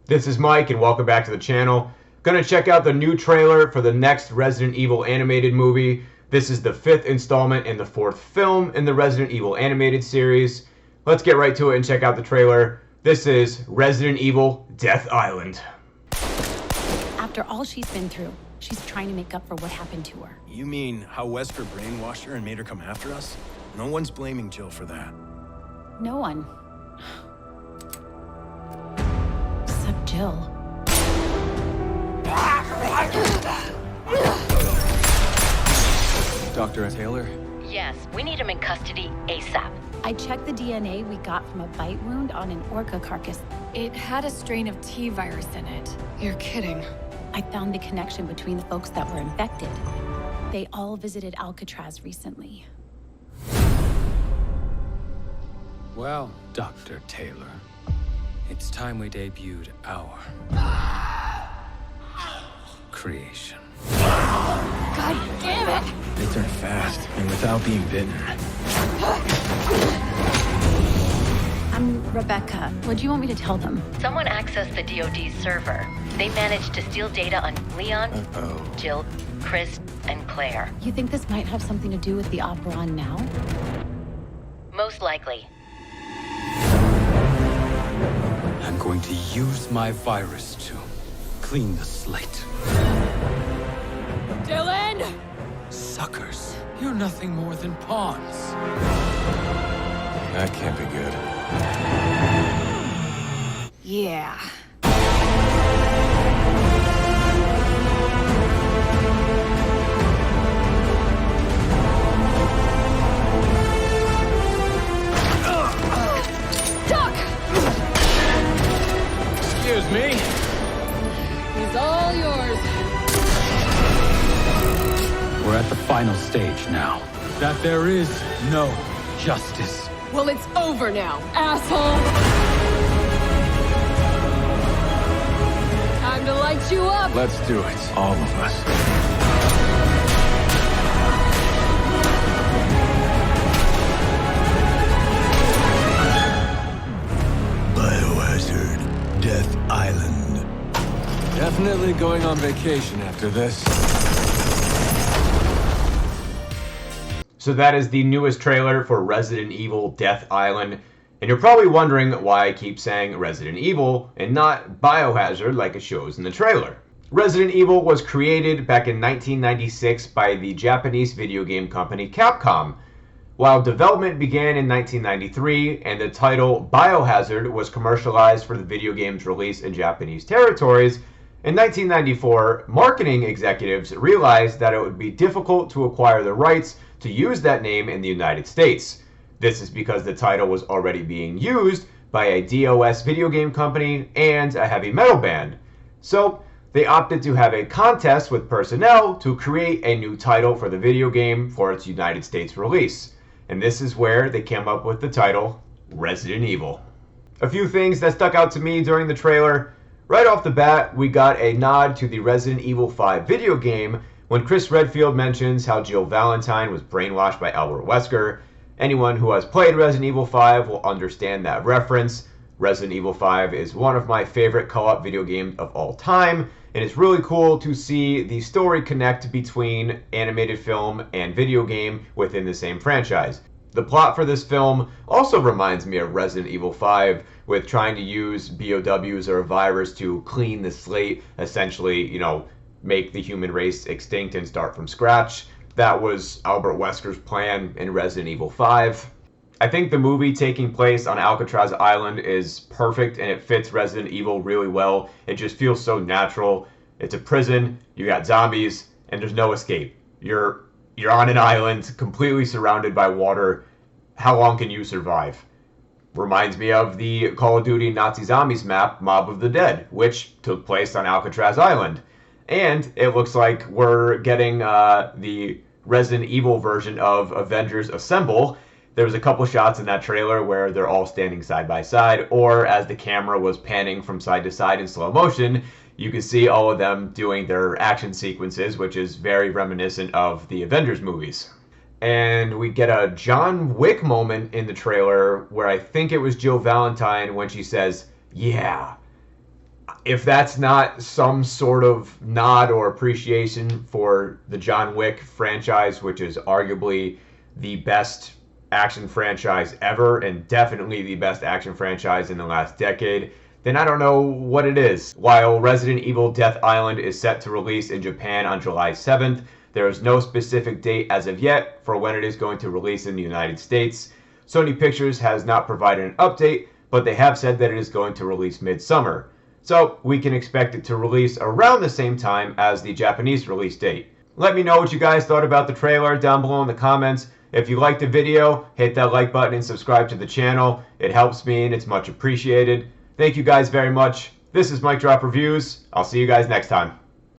This is Mike and welcome back to the channel. Gonna check out the new trailer for the next Resident Evil animated movie. This is the 5th installment and the 4th film in the Resident Evil animated series. Let's get right to it and check out the trailer. This is Resident Evil Death Island. After all she's been through, she's trying to make up for what happened to her. You mean how Wesker brainwashed her and made her come after us? No one's blaming Jill for that. No one. Except Jill. Dr. Taylor? Yes, we need him in custody ASAP. I checked the DNA we got from a bite wound on an orca carcass. It had a strain of T virus in it. You're kidding. I found the connection between the folks that were infected. They all visited Alcatraz recently. Well, Dr. Taylor, it's time we debuted our creation. God damn it! They turn fast and without being bitten. I'm Rebecca. What do you want me to tell them? Someone accessed the DoD's server. They managed to steal data on Leon, Jill, Chris, and Claire. You think this might have something to do with the Operon now? Most likely. I'm going to use my virus to clean the slate. Dylan! Suckers, you're nothing more than pawns. That can't be good. Yeah. Doc! Excuse me? He's all yours. We're at the final stage now. That there is no justice. Well, it's over now, asshole! Time to light you up! Let's do it, all of us. Biohazard, Death Island. Definitely going on vacation after this. So that is the newest trailer for Resident Evil Death Island. And you're probably wondering why I keep saying Resident Evil and not Biohazard like it shows in the trailer. Resident Evil was created back in 1996 by the Japanese video game company Capcom. While development began in 1993 and the title Biohazard was commercialized for the video game's release in Japanese territories, in 1994, marketing executives realized that it would be difficult to acquire the rights to use that name in the United States. This is because the title was already being used by a DOS video game company and a heavy metal band. So they opted to have a contest with personnel to create a new title for the video game for its United States release. And this is where they came up with the title Resident Evil. A few things that stuck out to me during the trailer. Right off the bat, we got a nod to the Resident Evil 5 video game when Chris Redfield mentions how Jill Valentine was brainwashed by Albert Wesker. Anyone who has played Resident Evil 5 will understand that reference. Resident Evil 5 is one of my favorite co-op video games of all time, and it's really cool to see the story connect between animated film and video game within the same franchise. The plot for this film also reminds me of Resident Evil 5, with trying to use BOWs or a virus to clean the slate, essentially, make the human race extinct and start from scratch. That was Albert Wesker's plan in Resident Evil 5. I think the movie taking place on Alcatraz Island is perfect and it fits Resident Evil really well. It just feels so natural. It's a prison, you got zombies, and there's no escape. You're on an island completely surrounded by water. How long can you survive? Reminds me of the Call of Duty Nazi Zombies map, Mob of the Dead, which took place on Alcatraz Island. And it looks like we're getting the Resident Evil version of Avengers Assemble. There was a couple shots in that trailer where they're all standing side by side, or as the camera was panning from side to side in slow motion, you can see all of them doing their action sequences, which is very reminiscent of the Avengers movies. And we get a John Wick moment in the trailer where I think it was Jill Valentine when she says, "Yeah, if that's not some sort of nod or appreciation for the John Wick franchise, which is arguably the best action franchise ever and definitely the best action franchise in the last decade, then I don't know what it is. While Resident Evil Death Island is set to release in Japan on July 7th, there is no specific date as of yet for when it is going to release in the United States. Sony Pictures has not provided an update, but they have said that it is going to release mid-summer. So we can expect it to release around the same time as the Japanese release date. Let me know what you guys thought about the trailer down below in the comments. If you liked the video, hit that like button and subscribe to the channel. It helps me and it's much appreciated. Thank you guys very much. This is MikeDropReviews. I'll see you guys next time.